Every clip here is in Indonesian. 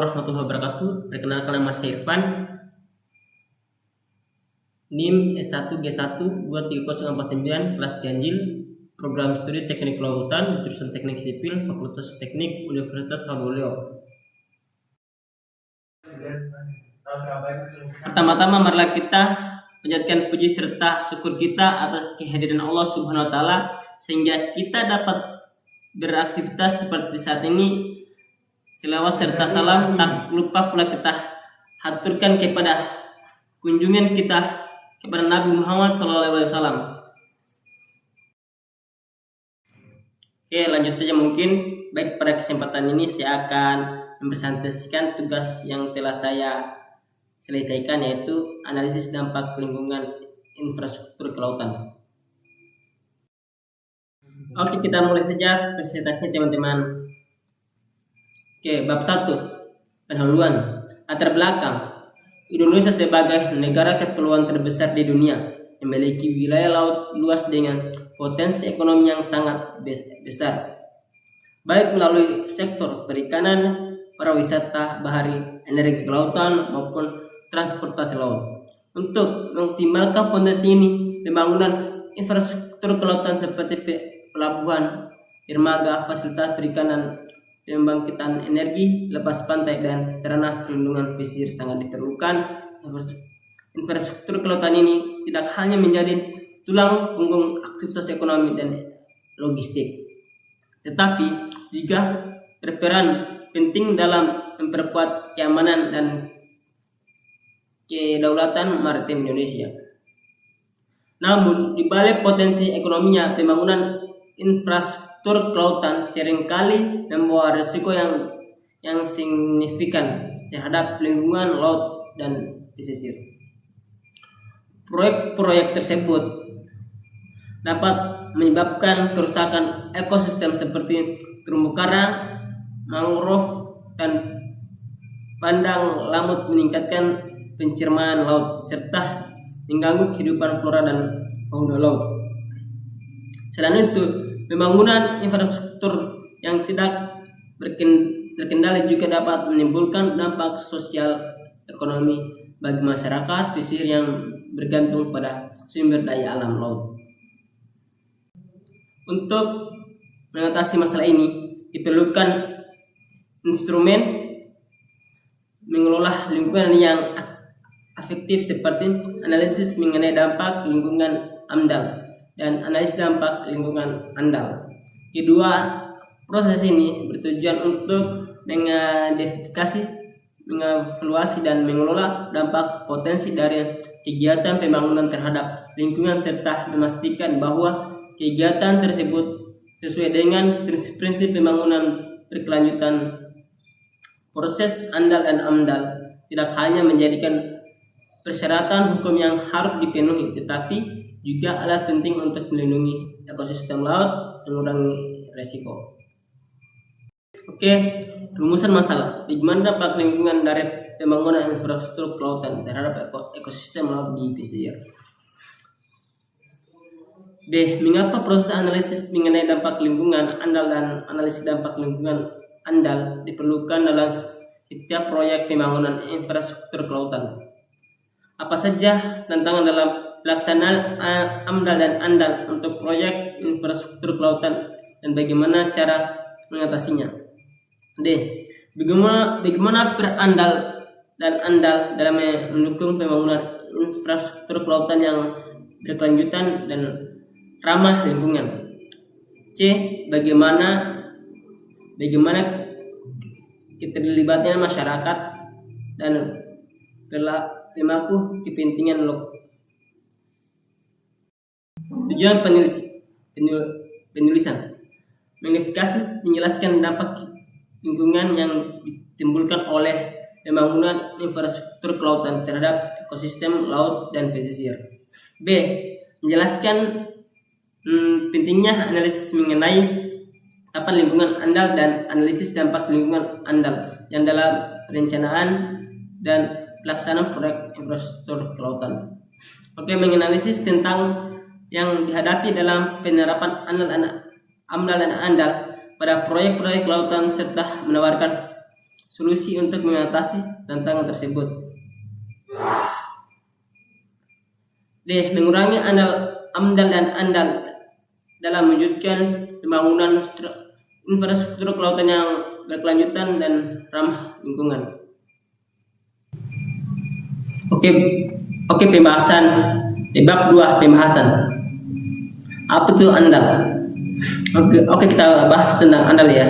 warahmatullahi wabarakatuh. Perkenalkan, nama saya Irfan. NIM S1G1 23049, kelas ganjil, program studi teknik kelautan, jurusan teknik sipil, Fakultas Teknik Universitas Haluleo. Pertama-tama marilah kita panjatkan puji serta syukur kita atas kehadiran Allah Subhanahu wa taala sehingga kita dapat beraktivitas seperti saat ini. Selawat serta salam tak lupa pula kita haturkan kepada kunjungan kita kepada Nabi Muhammad SAW. Oke, lanjut saja. Mungkin baik pada kesempatan ini saya akan mempresentasikan tugas yang telah saya selesaikan, yaitu analisis dampak lingkungan infrastruktur kelautan. Oke, kita mulai saja presentasinya teman-teman. Oke, bab 1. Pendahuluan. Latar belakang. Indonesia sebagai negara kepulauan terbesar di dunia memiliki wilayah laut luas dengan potensi ekonomi yang sangat besar, baik melalui sektor perikanan, pariwisata bahari, energi kelautan maupun transportasi laut. Untuk mengoptimalkan potensi ini, pembangunan infrastruktur kelautan seperti pelabuhan, dermaga, fasilitas perikanan, pembangkitan energi, lepas pantai, dan sarana perlindungan pesisir sangat diperlukan. Infrastruktur kelautan ini tidak hanya menjadi tulang punggung aktivitas ekonomi dan logistik, tetapi juga berperan penting dalam memperkuat keamanan dan kedaulatan maritim Indonesia. Namun, di balik potensi ekonominya, pembangunan infrastruktur kelautan seringkali membawa risiko yang signifikan terhadap lingkungan laut dan pesisir. Proyek-proyek tersebut dapat menyebabkan kerusakan ekosistem seperti terumbu karang, mangrove, dan padang laut, meningkatkan pencemaran laut, serta mengganggu kehidupan flora dan fauna laut. Selain itu, pembangunan infrastruktur yang tidak terkendali juga dapat menimbulkan dampak sosial ekonomi bagi masyarakat pesisir yang bergantung pada sumber daya alam laut. Untuk mengatasi masalah ini, diperlukan instrumen mengelola lingkungan yang efektif seperti analisis mengenai dampak lingkungan AMDAL dan analisis dampak lingkungan ANDAL. Kedua proses ini bertujuan untuk mengidentifikasi, mengevaluasi, dan mengelola dampak potensi dari kegiatan pembangunan terhadap lingkungan serta memastikan bahwa kegiatan tersebut sesuai dengan prinsip pembangunan berkelanjutan. Proses ANDAL dan AMDAL tidak hanya menjadikan persyaratan hukum yang harus dipenuhi, tetapi juga alat penting untuk melindungi ekosistem laut, mengurangi resiko. Oke, rumusan masalah. Bagaimana dampak lingkungan dari pembangunan infrastruktur kelautan terhadap ekosistem laut di pesisir? B. Mengapa proses analisis mengenai dampak lingkungan ANDAL dan analisis dampak lingkungan ANDAL diperlukan dalam setiap proyek pembangunan infrastruktur kelautan? Apa saja tantangan dalam pelaksanaan AMDAL dan ANDAL untuk proyek infrastruktur kelautan dan bagaimana cara mengatasinya? D. Bagaimana peran AMDAL dan ANDAL dalam mendukung pembangunan infrastruktur kelautan yang berkelanjutan dan ramah lingkungan? C. Bagaimana keterlibatannya masyarakat dan pemangku kepentingan Tujuan penulisan magnifikasi menjelaskan dampak lingkungan yang ditimbulkan oleh pembangunan infrastruktur kelautan terhadap ekosistem laut dan pesisir. B. Menjelaskan pentingnya analisis mengenai dampak lingkungan ANDAL dan analisis dampak lingkungan ANDAL yang dalam perencanaan dan pelaksanaan proyek infrastruktur kelautan. Oke, menganalisis tentang yang dihadapi dalam penerapan AMDAL dan ANDAL pada proyek-proyek kelautan serta menawarkan solusi untuk mengatasi tantangan tersebut. D. Mengurangi AMDAL dan ANDAL dalam mewujudkan pembangunan infrastruktur kelautan yang berkelanjutan dan ramah lingkungan. Oke, pembahasan bab 2, pembahasan. Apa itu ANDAL? Oke, kita bahas tentang ANDAL ya.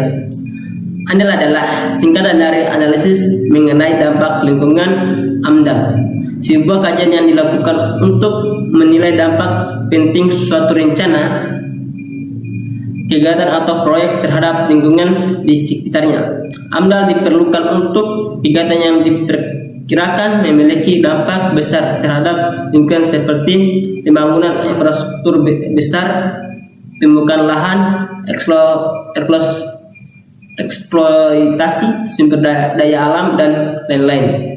ANDAL adalah singkatan dari analisis mengenai dampak lingkungan AMDAL. Sebuah kajian yang dilakukan untuk menilai dampak penting suatu rencana, kegiatan atau proyek terhadap lingkungan di sekitarnya. AMDAL diperlukan untuk kegiatan yang diperkirakan memiliki dampak besar terhadap lingkungan seperti pembangunan infrastruktur besar, pembukaan lahan, eksploitasi sumber daya alam, dan lain-lain.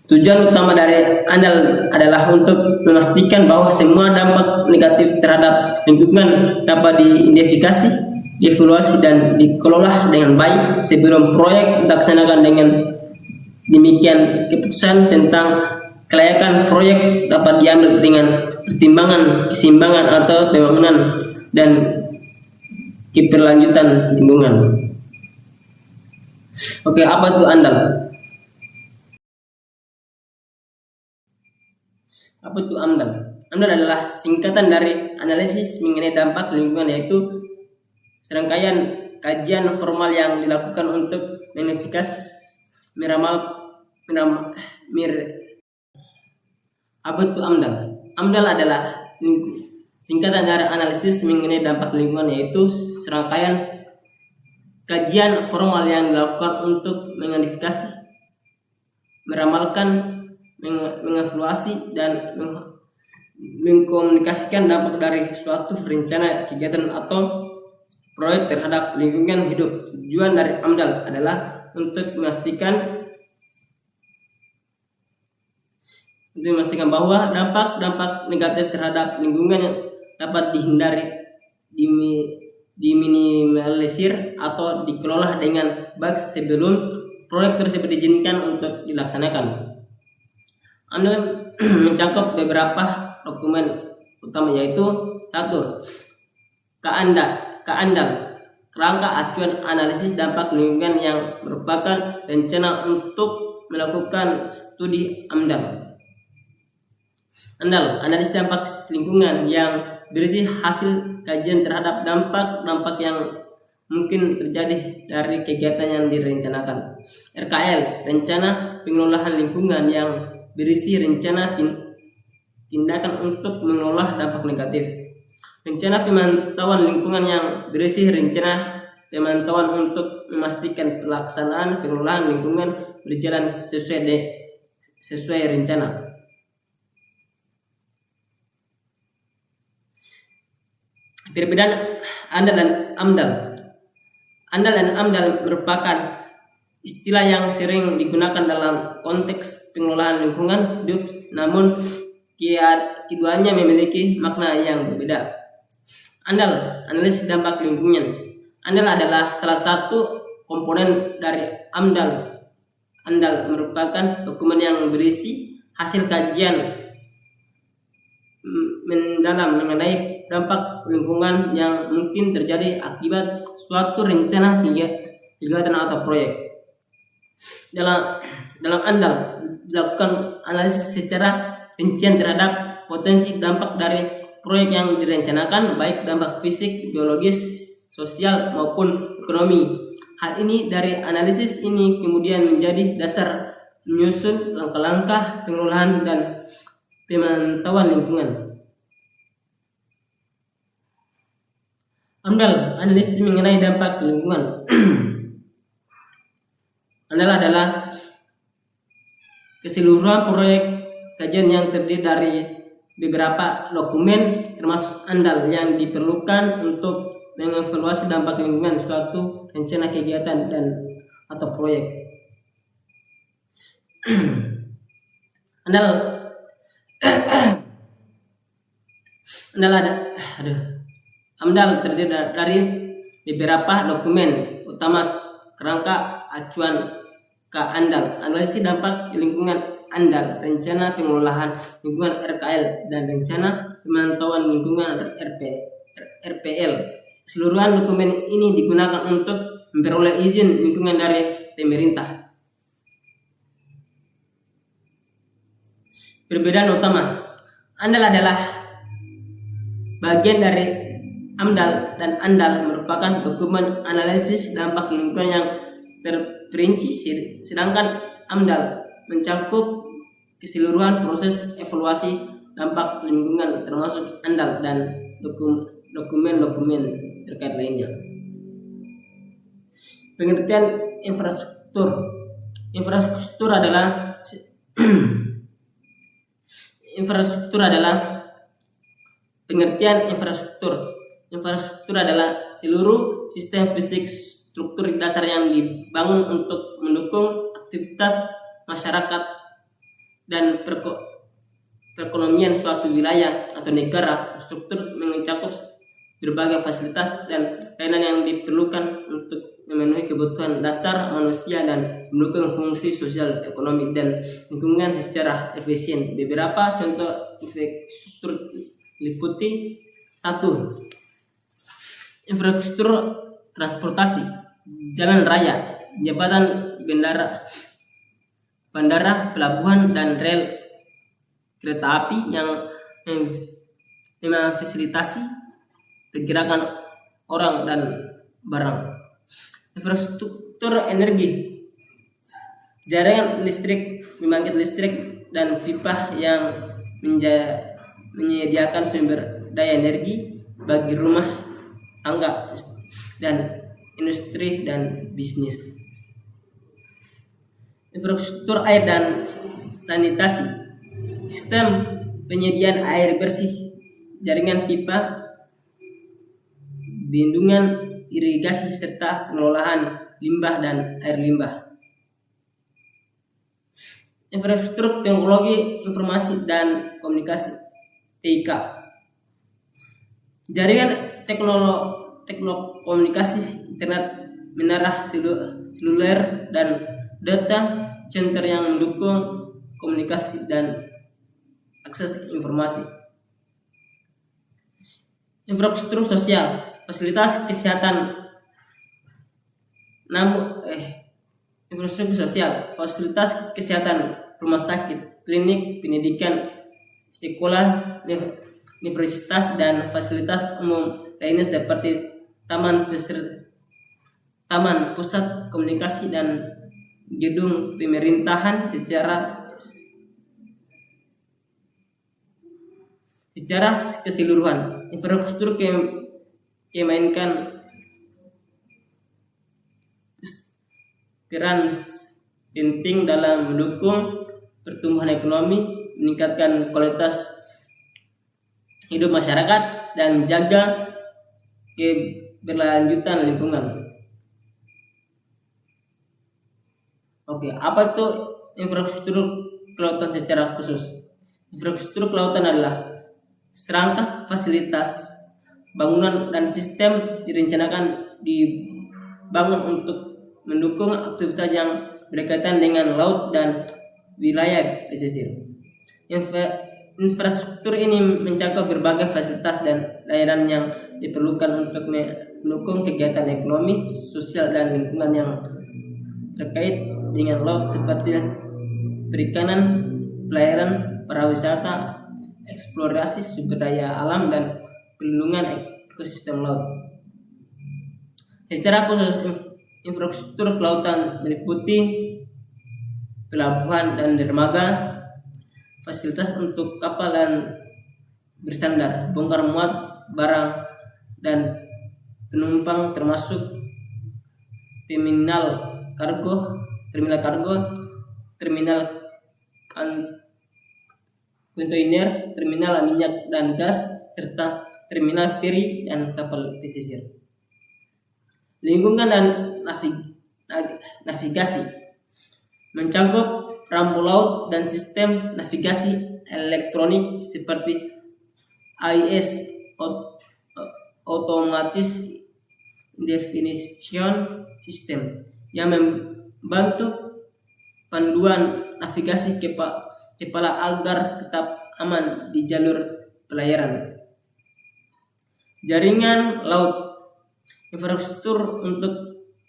Tujuan utama dari ANDAL adalah untuk memastikan bahwa semua dampak negatif terhadap lingkungan dapat diidentifikasi, dievaluasi, dan dikelola dengan baik sebelum proyek dilaksanakan. Dengan demikian, keputusan tentang kelayakan proyek dapat diambil dengan pertimbangan keseimbangan atau pembangunan dan keberlanjutan lingkungan. Oke, apa itu ANDAL? Apa itu AMDAL? AMDAL adalah singkatan dari analisis mengenai dampak lingkungan, yaitu serangkaian kajian formal yang dilakukan untuk Apa itu AMDAL? AMDAL adalah singkatan dari analisis mengenai dampak lingkungan, yaitu serangkaian kajian formal yang dilakukan untuk mengidentifikasi, meramalkan, mengevaluasi, dan mengkomunikasikan dampak dari suatu rencana, kegiatan, atau proyek terhadap lingkungan hidup. Tujuan dari AMDAL adalah untuk memastikan bahwa dampak negatif terhadap lingkungan dapat dihindari, diminimalisir, atau dikelola dengan baik sebelum proyek tersebut diizinkan untuk dilaksanakan. AMDAL mencakup beberapa dokumen utama, yaitu 1. KANDAL, kerangka acuan analisis dampak lingkungan, yang merupakan rencana untuk melakukan studi AMDAL. ANDAL, analisis dampak lingkungan, yang berisi hasil kajian terhadap dampak yang mungkin terjadi dari kegiatan yang direncanakan. RKL, rencana pengelolaan lingkungan, yang berisi rencana tindakan untuk mengelola dampak negatif. Rencana pemantauan lingkungan, yang berisi rencana pemantauan untuk memastikan pelaksanaan pengelolaan lingkungan berjalan sesuai rencana. Perbedaan ANDAL dan AMDAL. ANDAL dan AMDAL merupakan istilah yang sering digunakan dalam konteks pengelolaan lingkungan hidup, namun keduanya memiliki makna yang berbeda. ANDAL, analisis dampak lingkungan. ANDAL adalah salah satu komponen dari AMDAL. ANDAL merupakan dokumen yang berisi hasil kajian mendalam mengenai dampak lingkungan yang mungkin terjadi akibat suatu rencana, kegiatan, atau proyek. Dalam ANDAL dilakukan analisis secara rincian terhadap potensi dampak dari proyek yang direncanakan, baik dampak fisik, biologis, sosial, maupun ekonomi. Hal ini dari analisis ini kemudian menjadi dasar menyusun langkah-langkah pengelolaan dan pemantauan lingkungan. AMDAL, analisis mengenai dampak lingkungan. AMDAL adalah keseluruhan proyek kajian yang terdiri dari beberapa dokumen, termasuk ANDAL, yang diperlukan untuk mengevaluasi dampak lingkungan suatu rencana, kegiatan, dan atau proyek. AMDAL terdiri dari beberapa dokumen utama. kerangka acuan ke andal, analisis dampak lingkungan andal, rencana pengelolaan lingkungan RKL, dan rencana pemantauan lingkungan RPL. Keseluruhan dokumen ini digunakan untuk memperoleh izin lingkungan dari pemerintah. Perbedaan utama, andal adalah bagian dari AMDAL, dan ANDAL merupakan dokumen analisis dampak lingkungan yang terperinci, sedangkan AMDAL mencakup keseluruhan proses evaluasi dampak lingkungan termasuk ANDAL dan dokumen-dokumen terkait lainnya. Pengertian infrastruktur. Infrastruktur adalah pengertian infrastruktur. Infrastruktur adalah seluruh sistem fisik struktur dasar yang dibangun untuk mendukung aktivitas masyarakat dan perekonomian suatu wilayah atau negara. Struktur mencakup berbagai fasilitas dan layanan yang diperlukan untuk memenuhi kebutuhan dasar manusia dan mendukung fungsi sosial, ekonomi, dan lingkungan secara efisien. Beberapa contoh infrastruktur meliputi: 1. Infrastruktur transportasi, jalan raya, jembatan, bandara, pelabuhan, dan rel kereta api yang memfasilitasi pergerakan orang dan barang. Infrastruktur energi, jaringan listrik, pembangkit listrik, dan pipa yang menyediakan sumber daya energi bagi rumah tangga dan industri dan bisnis. Infrastruktur air dan sanitasi, sistem penyediaan air bersih, jaringan pipa, bendungan irigasi, serta pengelolaan limbah dan air limbah. Infrastruktur teknologi informasi dan komunikasi (TIK), jaringan komunikasi, internet, menara seluler, dan data center yang mendukung komunikasi dan akses informasi. Infrastruktur sosial, fasilitas kesehatan, infrastruktur sosial, fasilitas kesehatan, rumah sakit, klinik, pendidikan, sekolah, universitas, dan fasilitas umum lainnya seperti taman, pusat komunikasi, dan gedung pemerintahan secara keseluruhan. Infrastruktur memainkan peran penting dalam mendukung pertumbuhan ekonomi, meningkatkan kualitas hidup masyarakat, dan menjaga keberlanjutan lingkungan. Oke, apa itu infrastruktur kelautan secara khusus? Infrastruktur kelautan adalah serangka fasilitas, bangunan, dan sistem direncanakan dibangun untuk mendukung aktivitas yang berkaitan dengan laut dan wilayah pesisir. Infrastruktur ini mencakup berbagai fasilitas dan layanan yang diperlukan untuk mendukung kegiatan ekonomi, sosial, dan lingkungan yang terkait dengan laut seperti perikanan, pelayaran, pariwisata, eksplorasi sumber daya alam, dan perlindungan ekosistem laut. Secara khusus, infrastruktur kelautan meliputi pelabuhan dan dermaga, fasilitas untuk kapal dan bersandar, bongkar muat barang dan penumpang, termasuk terminal kargo, terminal kontainer, terminal minyak dan gas, serta terminal feri dan kapal pesisir. Lingkungan dan navigasi mencakup rambu laut dan sistem navigasi elektronik seperti AIS, Automatic Navigation System, yang membantu panduan navigasi kepala agar tetap aman di jalur pelayaran. Jaringan laut, infrastruktur untuk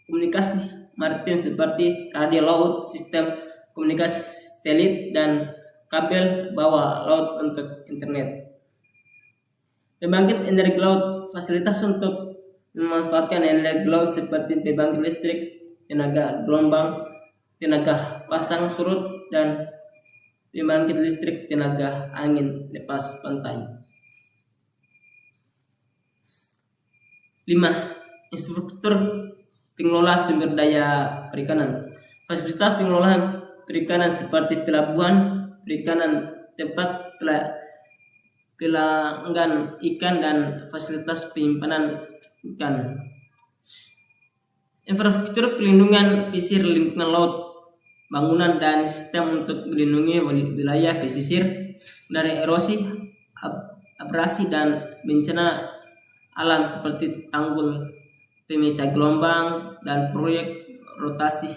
komunikasi maritim seperti radio laut, sistem komunikasi satelit, dan kabel bawah laut untuk internet. Pembangkit energi laut, fasilitas untuk memanfaatkan energi laut seperti pembangkit listrik, tenaga gelombang, tenaga pasang surut, dan pembangkit listrik tenaga angin lepas pantai. 5. Infrastruktur pengelola sumber daya perikanan. Fasilitas pengelolaan perikanan seperti pelabuhan perikanan, tempat pelanggan ikan, dan fasilitas penyimpanan ikan. Infrastruktur pelindungan pesisir lingkungan laut, bangunan dan sistem untuk melindungi wilayah pesisir dari erosi, abrasi, dan bencana alam seperti tanggul pemecah gelombang dan proyek rotasi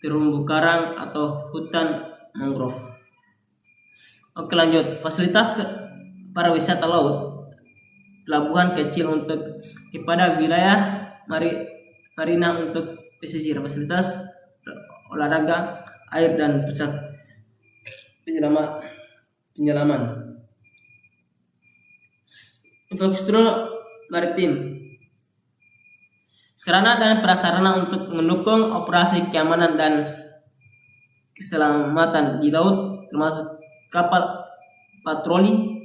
terumbu karang atau hutan mangrove. Oke, lanjut. Fasilitas pariwisata laut, pelabuhan kecil untuk kepada wilayah marina untuk pesisir, fasilitas olahraga air, dan pusat penyelaman. Infrastruktur maritim, sarana dan prasarana untuk mendukung operasi keamanan dan keselamatan di laut, termasuk kapal patroli,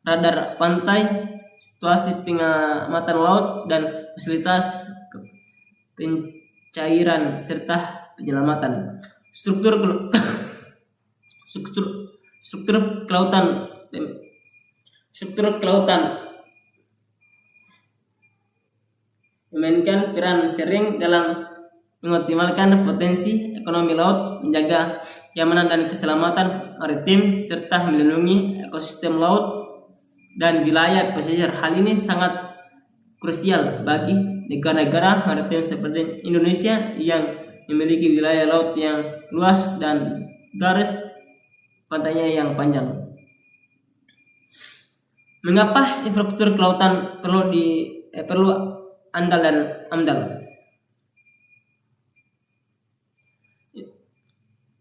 radar pantai, situasi pengamatan laut, dan fasilitas pencairan serta penyelamatan. Struktur kelautan memainkan peran sering dalam mengoptimalkan potensi ekonomi laut, menjaga keamanan dan keselamatan maritim, serta melindungi ekosistem laut dan wilayah pesisir. Hal ini sangat krusial bagi negara-negara maritim seperti Indonesia yang memiliki wilayah laut yang luas dan garis pantainya yang panjang. Mengapa infrastruktur kelautan perlu andal dan amdal?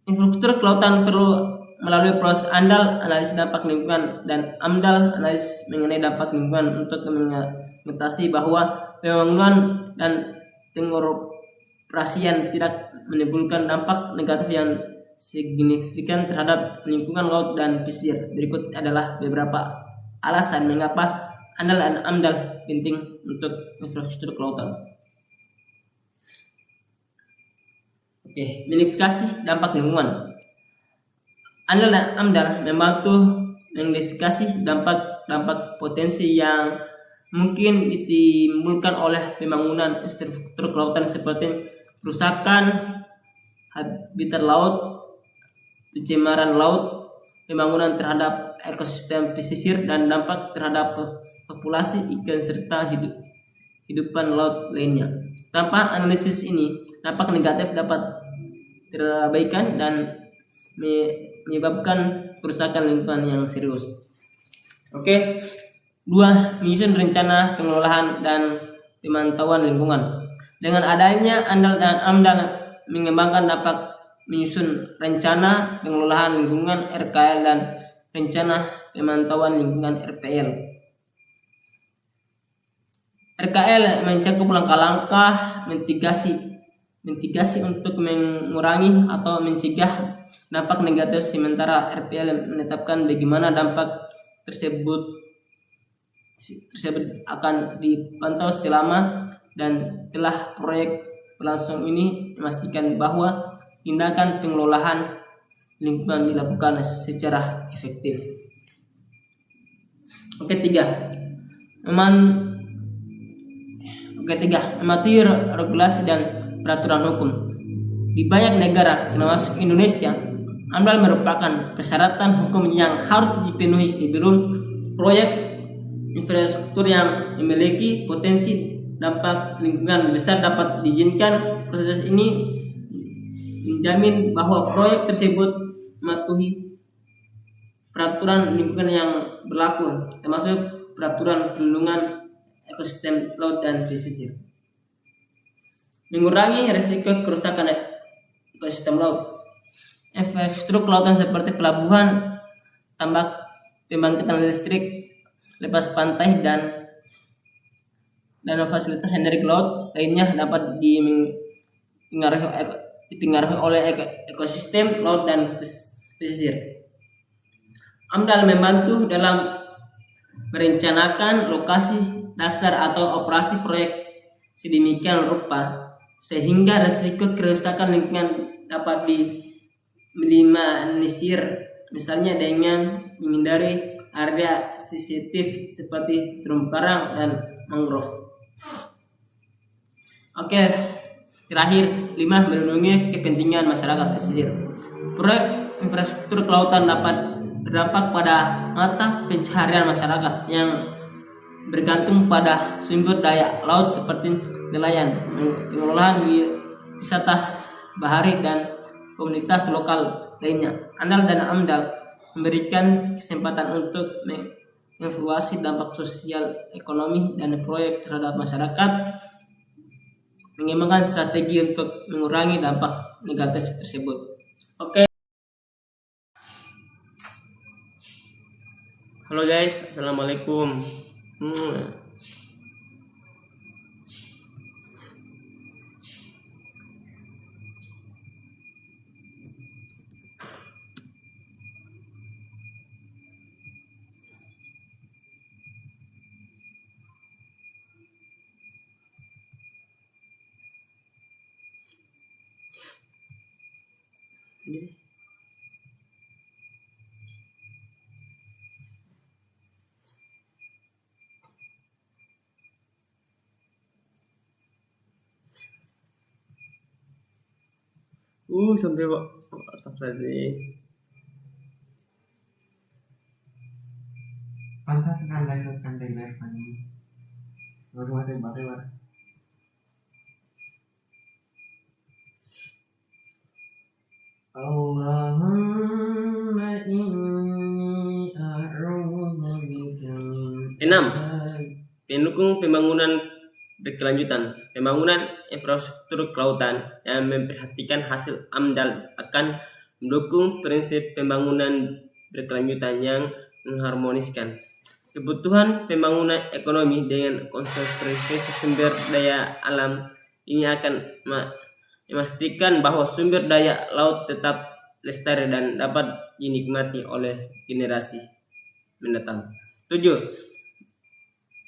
Infrastruktur kelautan perlu melalui proses andal, analisis dampak lingkungan, dan amdal, analisis mengenai dampak lingkungan, untuk mengatasi bahwa pembangunan dan pengoperasian tidak menimbulkan dampak negatif yang signifikan terhadap lingkungan laut dan pesisir. Berikut adalah beberapa alasan mengapa andal dan amdal penting untuk infrastruktur kelautan. Minifikasi dampak lingkungan. Andal dan amdal membantu mengidentifikasi dampak potensi yang mungkin ditimbulkan oleh pembangunan infrastruktur kelautan seperti kerusakan habitat laut, pencemaran laut, pembangunan terhadap ekosistem pesisir, dan dampak terhadap populasi ikan serta hidupan laut lainnya. Tanpa analisis ini, dampak negatif dapat terabaikan dan menyebabkan kerusakan lingkungan yang serius. 2. Menyusun rencana pengelolaan dan pemantauan lingkungan. Dengan adanya andal dan amdal, mengembangkan dapat menyusun rencana pengelolaan lingkungan RKL dan rencana pemantauan lingkungan RPL. RKL mencakup langkah-langkah mitigasi untuk mengurangi atau mencegah dampak negatif, sementara RPL menetapkan bagaimana dampak tersebut akan dipantau selama dan telah proyek berlangsung. Ini memastikan bahwa tindakan pengelolaan lingkungan dilakukan secara efektif. 3. Mematuhi regulasi dan peraturan hukum. Di banyak negara, termasuk Indonesia, amdal merupakan persyaratan hukum yang harus dipenuhi sebelum proyek infrastruktur yang memiliki potensi dampak lingkungan besar dapat diizinkan. Proses ini menjamin bahwa proyek tersebut mematuhi peraturan lingkungan yang berlaku, termasuk peraturan perlindungan ekosistem laut dan pesisir. Mengurangi risiko kerusakan ekosistem laut. Infrastruktur kelautan seperti pelabuhan, tambak, pembangkitan listrik, lepas pantai, dan fasilitas energi laut lainnya dapat dipengaruhi oleh ekosistem laut dan pesisir. AMDAL membantu dalam merencanakan lokasi dasar atau operasi proyek sedemikian rupa sehingga risiko kerusakan lingkungan dapat diminimalisir, misalnya dengan menghindari area sensitif seperti terumbu karang dan mangrove. Oke, terakhir 5, melindungi kepentingan masyarakat pesisir. Proyek infrastruktur kelautan dapat berdampak pada mata pencaharian masyarakat yang bergantung pada sumber daya laut seperti nelayan, pengelolaan wisata bahari, dan komunitas lokal lainnya. ANDAL dan AMDAL memberikan kesempatan untuk mengevaluasi dampak sosial, ekonomi, dan proyek terhadap masyarakat, mengembangkan strategi untuk mengurangi dampak negatif tersebut. Oke. Halo guys, assalamualaikum. Sampai astagfirullahaladzim. Pantas sekali kan dari live ini. Baru tembak-tembak. Allahumma inni a'udzu bika min 6. Pendukung pembangunan berkelanjutan. Pembangunan infrastruktur kelautan yang memperhatikan hasil AMDAL akan mendukung prinsip pembangunan berkelanjutan yang mengharmoniskan kebutuhan pembangunan ekonomi dengan konservasi sumber daya alam. Ini akan memastikan bahwa sumber daya laut tetap lestari dan dapat dinikmati oleh generasi mendatang. 7.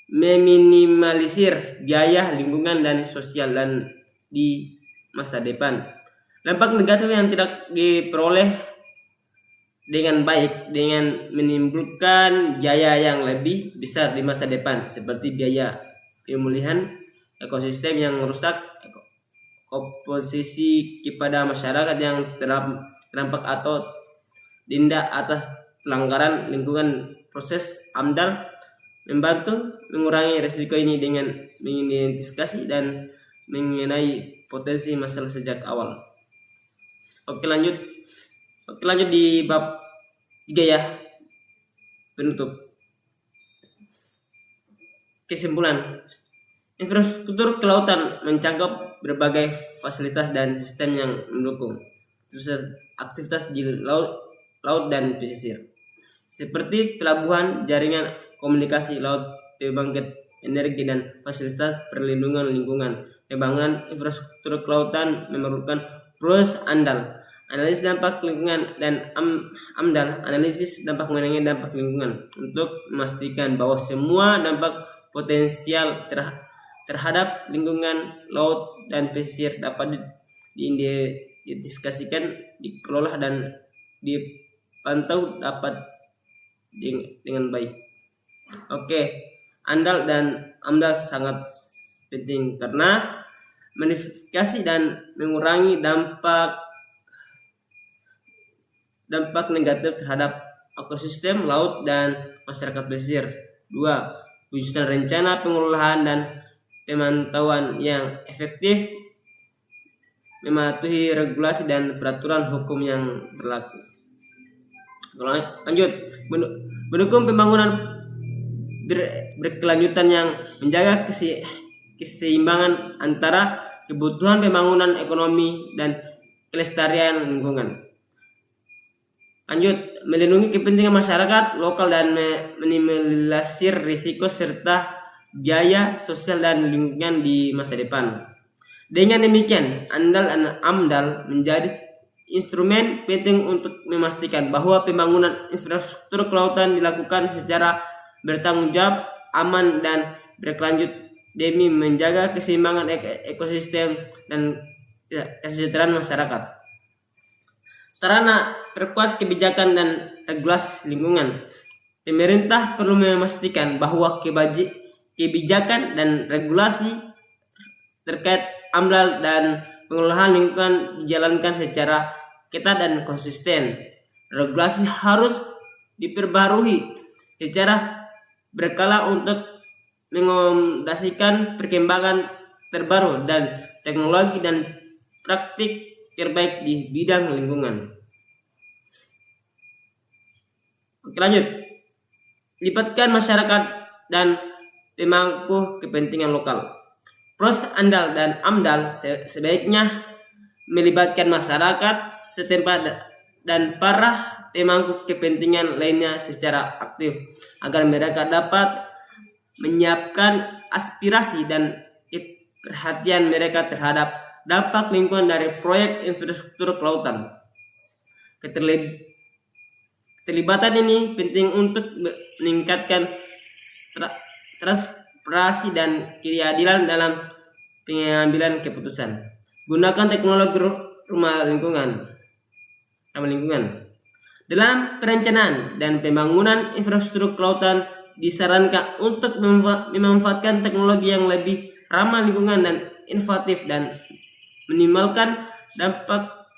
Meminimalisir biaya lingkungan dan sosial dan di masa depan. Dampak negatif yang tidak diperoleh dengan baik dengan menimbulkan biaya yang lebih besar di masa depan, seperti biaya pemulihan ekosistem yang rusak, komposisi kepada masyarakat yang terdampak atau denda atas pelanggaran lingkungan. Proses AMDAL membantu mengurangi risiko ini dengan mengidentifikasi dan mengenai potensi masalah sejak awal. Oke, lanjut di bab 3 ya. Penutup. Kesimpulan. Infrastruktur kelautan mencakup berbagai fasilitas dan sistem yang mendukung aktivitas di laut dan pesisir, seperti pelabuhan, jaringan komunikasi laut, pembangkit energi, dan fasilitas perlindungan lingkungan. Pembangunan infrastruktur kelautan memerlukan proses ANDAL, analisis dampak lingkungan, dan AMDAL, analisis dampak mengenai dampak lingkungan, untuk memastikan bahwa semua dampak potensial terhadap lingkungan laut dan pesisir dapat diidentifikasikan, dikelola, dan dipantau dapat dengan baik. Oke, ANDAL dan AMDAL sangat penting karena modifikasi dan mengurangi dampak negatif terhadap ekosistem laut dan masyarakat pesisir. 2. Wujudkan rencana pengelolaan dan pemantauan yang efektif, mematuhi regulasi dan peraturan hukum yang berlaku. Lanjut, mendukung pembangunan berkelanjutan yang menjaga keseimbangan antara kebutuhan pembangunan ekonomi dan kelestarian lingkungan. Lanjut, melindungi kepentingan masyarakat lokal dan meminimalisir risiko serta biaya sosial dan lingkungan di masa depan. Dengan demikian, AMDAL menjadi instrumen penting untuk memastikan bahwa pembangunan infrastruktur kelautan dilakukan secara bertanggung jawab, aman, dan berkelanjut demi menjaga keseimbangan ekosistem dan kesejahteraan masyarakat. Sarana perkuat kebijakan dan regulasi lingkungan. Pemerintah perlu memastikan bahwa kebijakan dan regulasi terkait AMDAL dan pengelolaan lingkungan dijalankan secara ketat dan konsisten. Regulasi harus diperbarui secara berkala untuk mengakomodasikan perkembangan terbaru dan teknologi dan praktik terbaik di bidang lingkungan. Oke, lanjut. Libatkan masyarakat dan pemangku kepentingan lokal. Proses AMDAL dan AMDAL sebaiknya melibatkan masyarakat setempat dan para pemangku kepentingan lainnya secara aktif agar mereka dapat menyiapkan aspirasi dan perhatian mereka terhadap dampak lingkungan dari proyek infrastruktur kelautan. Keterlibatan ini penting untuk meningkatkan transparansi dan keadilan dalam pengambilan keputusan. Gunakan teknologi ramah lingkungan. Dalam perencanaan dan pembangunan infrastruktur kelautan disarankan untuk memanfaatkan teknologi yang lebih ramah lingkungan dan inovatif dan minimalkan dampak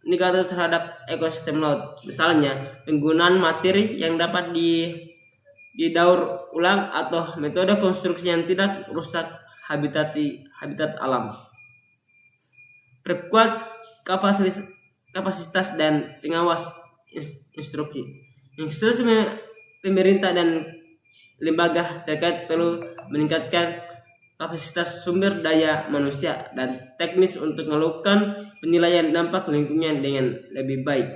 negatif terhadap ekosistem laut. Misalnya, penggunaan materi yang dapat didaur ulang atau metode konstruksi yang tidak rusak habitat alam. Perkuat kapasitas dan pengawas institusi pemerintah dan lembaga terkait perlu meningkatkan kapasitas sumber daya manusia dan teknis untuk melakukan penilaian dampak lingkungan dengan lebih baik.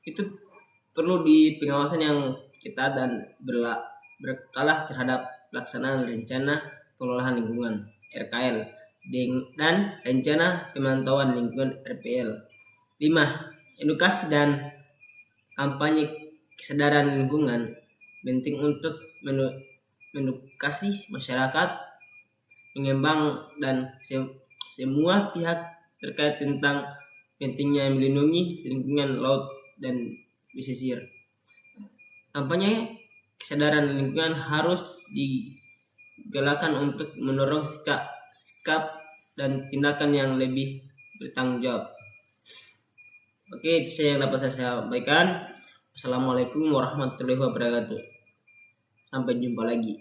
Itu perlu di pengawasan yang ketat dan berkala terhadap pelaksanaan rencana pengelolaan lingkungan RKL dan rencana pemantauan lingkungan RPL. 5. Edukasi dan kampanye kesadaran lingkungan penting untuk mengedukasi masyarakat, pengembang dan semua pihak terkait tentang pentingnya melindungi lingkungan laut dan pesisir. Kampanye kesadaran lingkungan harus digalakkan untuk mendorong sikap dan tindakan yang lebih bertanggung jawab. Oke, itu saja yang dapat saya sampaikan. Assalamualaikum warahmatullahi wabarakatuh. Sampai jumpa lagi.